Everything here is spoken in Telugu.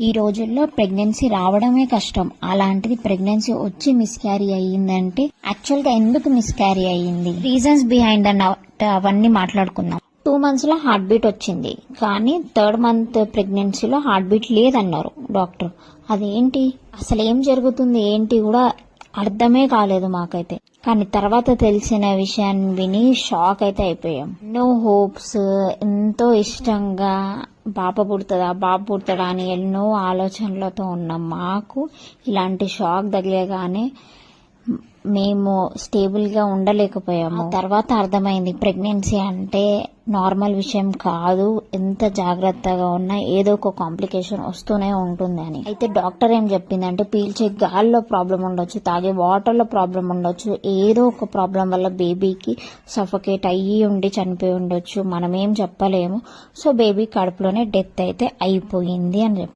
ఈ రోజుల్లో ప్రెగ్నెన్సీ రావడమే కష్టం. అలాంటిది ప్రెగ్నెన్సీ వచ్చి మిస్క్యారీ అయ్యిందంటే యాక్చువల్ గా ఎందుకు మిస్క్యారీ అయ్యింది, రీజన్స్ బిహైండ్ అవన్నీ మాట్లాడుకుందాం. 2 months లో హార్ట్ బీట్ వచ్చింది, కానీ 3rd month ప్రెగ్నెన్సీలో హార్ట్ బీట్ లేదన్నారు డాక్టర్. అదేంటి, అసలు ఏం జరుగుతుంది ఏంటి కూడా అర్థమే కాలేదు మాకైతే. కానీ తర్వాత తెలిసిన విషయాన్ని విని షాక్ అయితే అయిపోయాం. ఎన్నో హోప్స్, ఎంతో ఇష్టంగా బాబు పుడతాడా అని ఎన్నో ఆలోచనలతో ఉన్నాం. మాకు ఇలాంటి షాక్ తగిలేగానే మేము స్టేబుల్ గా ఉండలేకపోయాము. తర్వాత అర్థమైంది ప్రెగ్నెన్సీ అంటే నార్మల్ విషయం కాదు, ఎంత జాగ్రత్తగా ఉన్నా ఏదో ఒక కాంప్లికేషన్ వస్తూనే ఉంటుంది అని. అయితే డాక్టర్ ఏం చెప్పిందంటే పీల్చే గాల్లో ప్రాబ్లం ఉండొచ్చు, తాగే వాటర్ లో ప్రాబ్లం ఉండొచ్చు, ఏదో ఒక ప్రాబ్లం వల్ల బేబీకి సఫకేట్ అయ్యి ఉండి చనిపోయి ఉండొచ్చు, మనమేం చెప్పలేము. సో బేబీ కడుపులోనే డెత్ అయితే అయిపోయింది అని చెప్పి